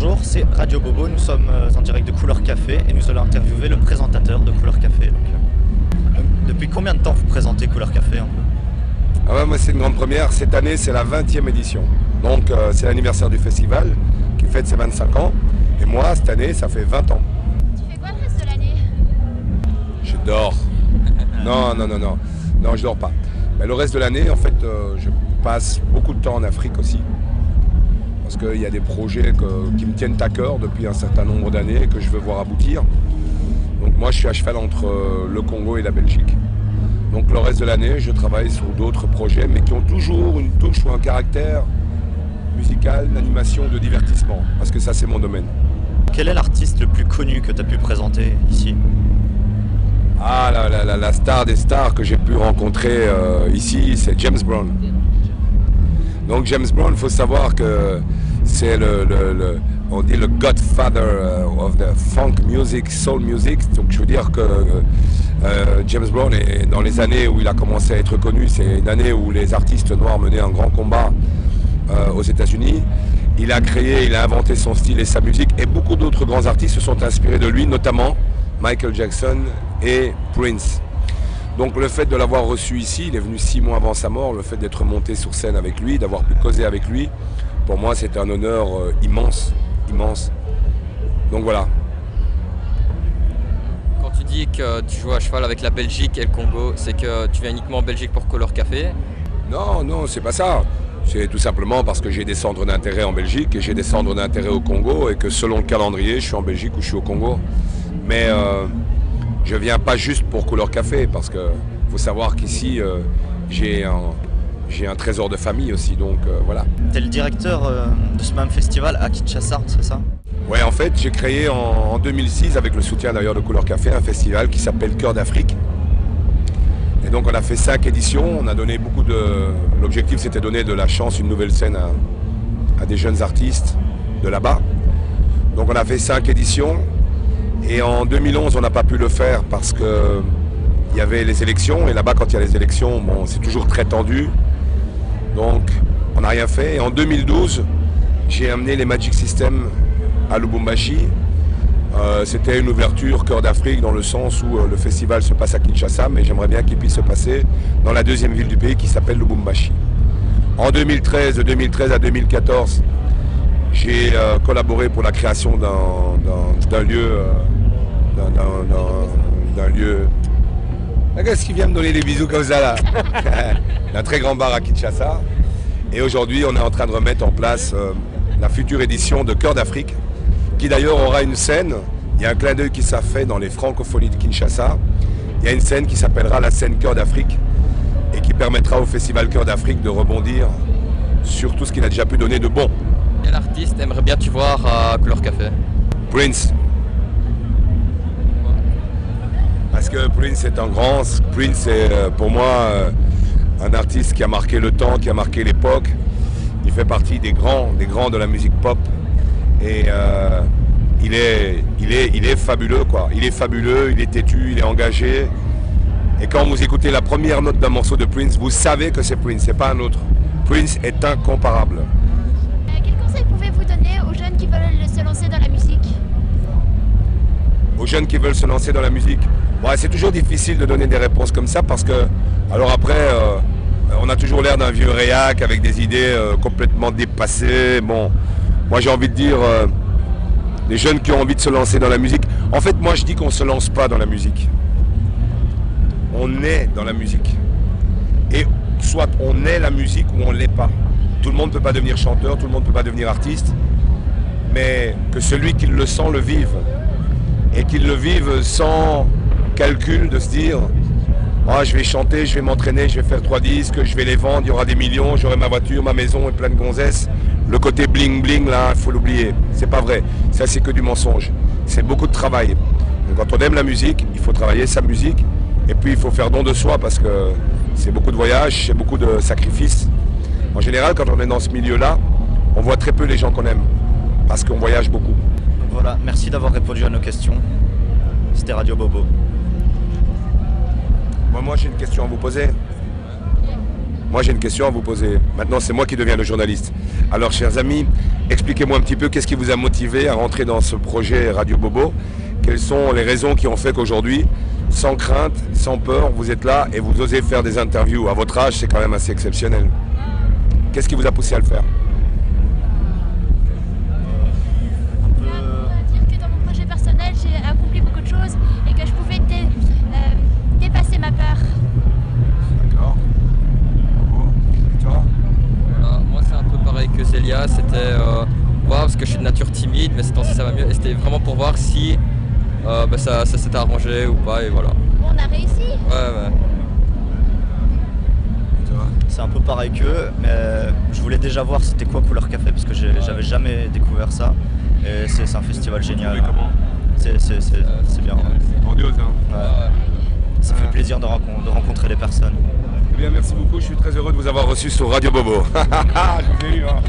bonjour, c'est Radio Bobo, nous sommes en direct de Couleur Café et nous allons interviewer le présentateur de Couleur Café. Depuis combien de temps vous présentez Couleur Café un peu? Ah ouais, moi c'est une grande première, cette année c'est la 20e édition. Donc c'est l'anniversaire du festival qui fête ses 25 ans. Et moi cette année ça fait 20 ans. Tu fais quoi le reste de l'année? Je dors. Non, je dors pas. Mais le reste de l'année en fait je passe beaucoup de temps en Afrique aussi. Parce qu'il y a des projets qui me tiennent à cœur depuis un certain nombre d'années que je veux voir aboutir. Donc moi je suis à cheval entre le Congo et la Belgique. Donc le reste de l'année je travaille sur d'autres projets mais qui ont toujours une touche ou un caractère musical, d'animation, de divertissement. Parce que ça c'est mon domaine. Quel est l'artiste le plus connu que tu as pu présenter ici? Ah la star des stars que j'ai pu rencontrer ici c'est James Brown. Donc James Brown, il faut savoir que c'est on dit le godfather of the funk music, soul music. Donc je veux dire que James Brown, est dans les années où il a commencé à être connu, c'est une année où les artistes noirs menaient un grand combat aux États-Unis. Il a inventé son style et sa musique, et beaucoup d'autres grands artistes se sont inspirés de lui, notamment Michael Jackson et Prince. Donc le fait de l'avoir reçu ici, il est venu 6 mois avant sa mort, le fait d'être monté sur scène avec lui, d'avoir pu causer avec lui, pour moi c'est un honneur immense. Donc voilà. Quand tu dis que tu joues à cheval avec la Belgique et le Congo, c'est que tu viens uniquement en Belgique pour Couleur Café? Non, c'est pas ça. C'est tout simplement parce que j'ai des centres d'intérêt en Belgique et j'ai des centres d'intérêt au Congo et que selon le calendrier, je suis en Belgique ou je suis au Congo. Mais je viens pas juste pour Couleur Café parce que faut savoir qu'ici j'ai un trésor de famille aussi, donc voilà. Tu es le directeur de ce même festival à Kinshasa, c'est ça? Ouais, en fait j'ai créé en 2006 avec le soutien d'ailleurs de Couleur Café un festival qui s'appelle Cœur d'Afrique. Et donc on a fait 5 éditions, on a donné l'objectif c'était donner de la chance, une nouvelle scène à des jeunes artistes de là-bas. Donc on a fait 5 éditions. Et en 2011, on n'a pas pu le faire parce qu'il y avait les élections. Et là-bas, quand il y a les élections, bon, c'est toujours très tendu. Donc, on n'a rien fait. Et en 2012, j'ai amené les Magic System à Lubumbashi. C'était une ouverture Cœur d'Afrique dans le sens où le festival se passe à Kinshasa, mais j'aimerais bien qu'il puisse se passer dans la deuxième ville du pays qui s'appelle Lubumbashi. En 2013, de 2013 à 2014, j'ai collaboré pour la création d'un lieu. D'un lieu. Qu'est-ce qui vient me donner des bisous comme ça là? D'un très grand bar à Kinshasa. Et aujourd'hui, on est en train de remettre en place la future édition de Cœur d'Afrique, qui d'ailleurs aura une scène. Il y a un clin d'œil qui s'est fait dans les francophonies de Kinshasa. Il y a une scène qui s'appellera la scène Cœur d'Afrique et qui permettra au festival Cœur d'Afrique de rebondir sur tout ce qu'il a déjà pu donner de bon. Quel artiste aimerais bien tu voir à Couleur Café? Prince. Parce que Prince est un grand. Prince est pour moi un artiste qui a marqué le temps, qui a marqué l'époque. Il fait partie des grands de la musique pop. Et il est fabuleux quoi. Il est fabuleux, il est têtu, il est engagé. Et quand vous écoutez la première note d'un morceau de Prince, vous savez que c'est Prince, c'est pas un autre. Prince est incomparable. Quel conseil pouvez-vous donner aux jeunes qui veulent se lancer dans la musique? Aux jeunes qui veulent se lancer dans la musique. Ouais, c'est toujours difficile de donner des réponses comme ça parce que, alors après, on a toujours l'air d'un vieux réac avec des idées complètement dépassées. Bon, moi j'ai envie de dire, les jeunes qui ont envie de se lancer dans la musique, en fait moi je dis qu'on ne se lance pas dans la musique. On est dans la musique. Et soit on est la musique ou on ne l'est pas. Tout le monde ne peut pas devenir chanteur, tout le monde ne peut pas devenir artiste, mais que celui qui le sent le vive. Et qu'il le vive sans calcul de se dire ah, je vais chanter, je vais m'entraîner, je vais faire 3 disques, je vais les vendre, il y aura des millions, j'aurai ma voiture, ma maison et plein de gonzesses. Le côté bling bling là, il faut l'oublier. C'est pas vrai. Ça c'est que du mensonge. C'est beaucoup de travail. Donc, quand on aime la musique, il faut travailler sa musique et puis il faut faire don de soi parce que c'est beaucoup de voyages, c'est beaucoup de sacrifices. En général, quand on est dans ce milieu-là, on voit très peu les gens qu'on aime parce qu'on voyage beaucoup. Voilà, merci d'avoir répondu à nos questions. C'était Radio Bobo. Moi j'ai une question à vous poser. Moi j'ai une question à vous poser. Maintenant c'est moi qui deviens le journaliste. Alors chers amis, expliquez-moi un petit peu qu'est-ce qui vous a motivé à rentrer dans ce projet Radio Bobo. Quelles sont les raisons qui ont fait qu'aujourd'hui, sans crainte, sans peur, vous êtes là et vous osez faire des interviews. À votre âge, c'est quand même assez exceptionnel. Qu'est-ce qui vous a poussé à le faire? Dire que dans mon projet personnel, j'ai accompli beaucoup de choses et que je pouvais dépasser ma peur. D'accord. Et toi? Voilà, moi c'est un peu pareil que Zélia, c'était voir parce que je suis de nature timide, mais cette temps-ci ça va mieux. Et c'était vraiment pour voir si ça s'était arrangé ou pas, et voilà. On a réussi. Ouais. Et toi? C'est un peu pareil qu'eux, mais je voulais déjà voir c'était quoi Couleur Café parce que j'avais jamais découvert ça. Et c'est un festival génial. Comment? C'est bien. Ouais. Grandiose, hein? Ouais. Ça fait plaisir de rencontrer les personnes. Eh bien merci beaucoup, je suis très heureux de vous avoir reçu sur Radio Bobo. Je vous ai eu, hein.